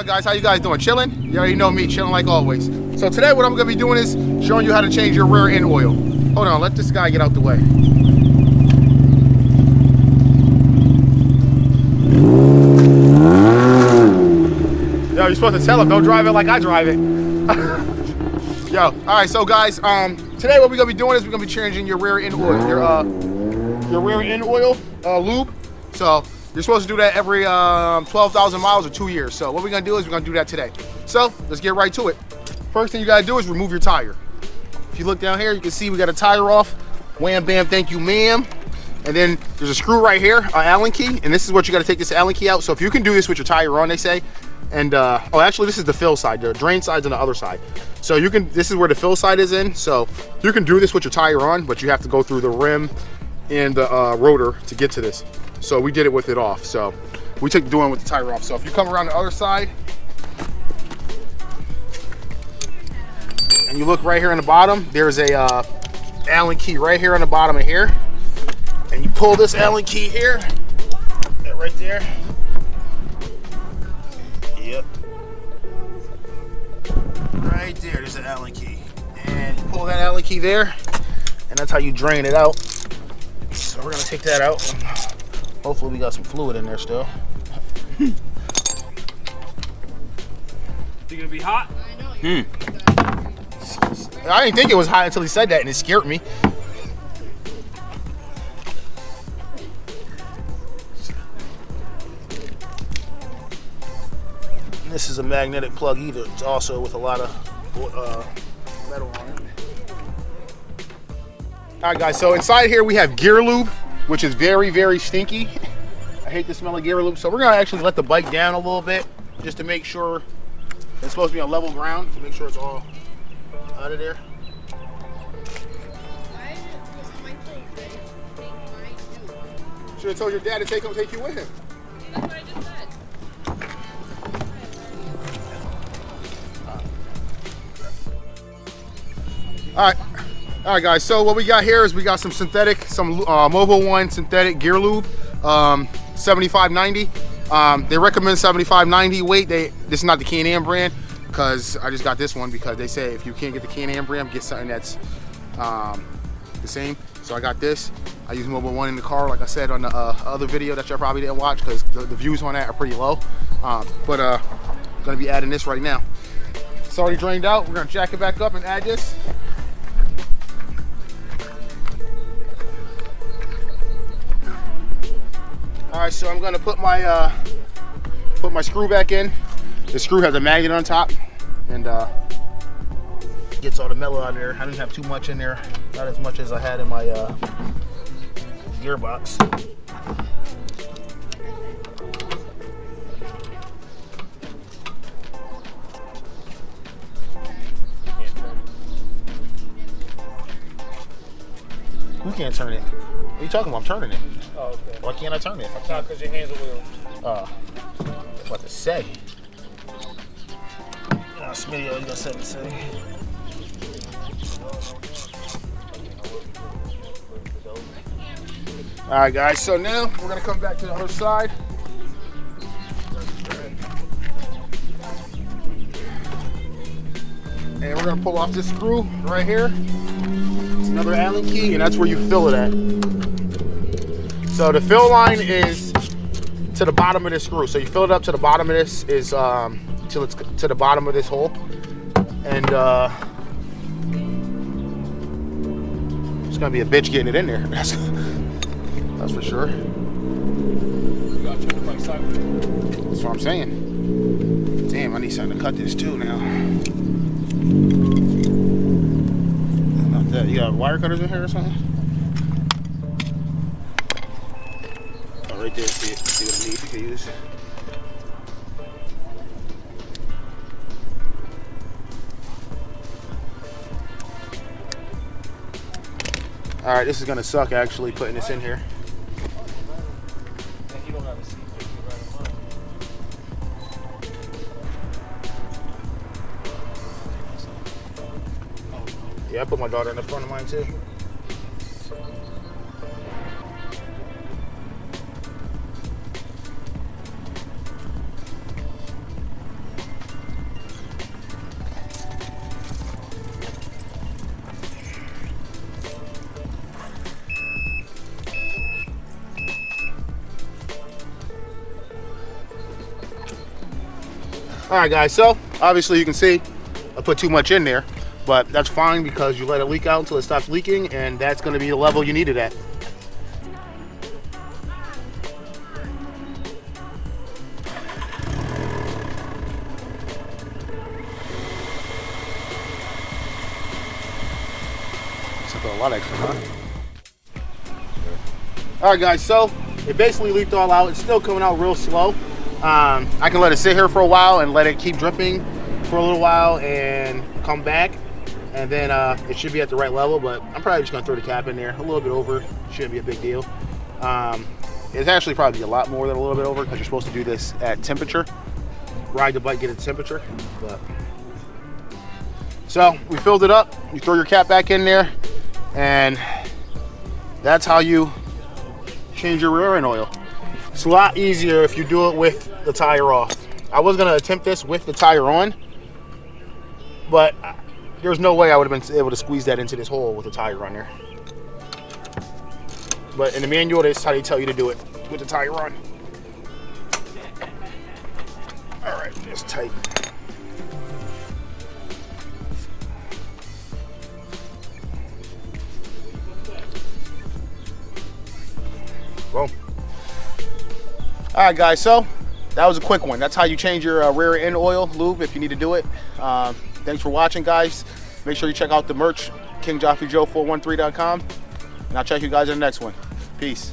on, guys? How you guys doing? Chilling? You already know me, chilling like always. So today what I'm gonna be doing is showing you how to change your rear end oil. Hold on, let this guy get out the way. Yo, you're supposed to tell him, don't drive it like I drive it. Yo, all right, so guys, today what we're gonna be doing is we're gonna be changing your rear end oil, your rear end oil lube. So you're supposed to do that every 12,000 miles or 2 years. So what we're gonna do is we're gonna do that today. So let's get right to it. First thing you gotta do is remove your tire. If you look down here, you can see we got a tire off. Wham, bam, thank you, ma'am. And then there's a screw right here, an Allen key, and this is what you gotta take this Allen key out. So if you can do this with your tire on, they say. And oh, actually this is the fill side, the drain side's on the other side. So you can, this is where the fill side is in. So you can do this with your tire on, but you have to go through the rim and the rotor to get to this. So we did it with it off. So we took doing with the tire off. So if you come around the other side and you look right here on the bottom, there's a Allen key right here on the bottom of here. And you pull this Allen key here, right there. Yep. Right there, there's an Allen key. And you pull that Allen key there, and that's how you drain it out. So we're gonna take that out. Hopefully we got some fluid in there still. You gonna be hot? I didn't think it was hot until he said that, and it scared me. This is a magnetic plug either. It's also with a lot of metal on it. All right, guys, so inside here we have gear lube, which is very, very stinky. I hate the smell of gear lube. So we're gonna actually let the bike down a little bit just to make sure it's supposed to be on level ground, to make sure it's all out of there. Should have told your dad to take you with him. That's what I just said. All right, guys. So what we got here is we got some synthetic, Mobile One synthetic gear lube, 7590. They recommend 7590 weight. This is not the Can Am brand, because I just got this one because they say if you can't get the Can Am brand, get something that's the same. So I got this. I use Mobile One in the car, like I said on the other video that y'all probably didn't watch, because the views on that are pretty low. But I'm gonna be adding this right now. It's already drained out. We're gonna jack it back up and add this. All right, so I'm gonna put my screw back in. The screw has a magnet on top, and gets all the metal out of there. I didn't have too much in there, not as much as I had in my gearbox. Who can't turn it? What are you talking about? I'm turning it. Oh, okay. Why can't I turn it if I Not can't? because your hands are wheels. What to say? Smitty, you got something to say? All right, guys. So now we're gonna come back to the other side. And we're gonna pull off this screw right here. It's another Allen key, and that's where you fill it at. So the fill line is to the bottom of this screw. So you fill it up to the bottom of this is till it's to the bottom of this hole, and it's gonna be a bitch getting it in there. That's for sure. You gotta turn the bike sideways. That's what I'm saying. Damn, I need something to cut this too now. Not that. You got wire cutters in here or something? Oh, right there. See what I need? You can use. All right, this is gonna suck actually putting this in here. And you don't have a seat, so you ride a mile. Yeah, I put my daughter in the front of mine too. All right, guys, so obviously you can see I put too much in there, but that's fine because you let it leak out until it stops leaking, and that's going to be the level you need it at. A lot extra, huh? All right, guys, so it basically leaked all out. It's still coming out real slow. I can let it sit here for a while and let it keep dripping for a little while and come back, and then it should be at the right level, but I'm probably just gonna throw the cap in there a little bit over. Shouldn't be a big deal. It's actually probably a lot more than a little bit over because you're supposed to do this at temperature. Ride the bike, get its temperature. But so we filled it up. You throw your cap back in there, and that's how you change your rear end oil. It's a lot easier if you do it with the tire off. I was gonna attempt this with the tire on, but there's no way I would have been able to squeeze that into this hole with the tire on there. But in the manual, this is how they tell you to do it with the tire on. All right, it's tight. Boom. All right, guys, so that was a quick one. That's how you change your rear end oil lube if you need to do it. Thanks for watching, guys. Make sure you check out the merch, KingJoffreyJoe413.com, and I'll check you guys in the next one. Peace.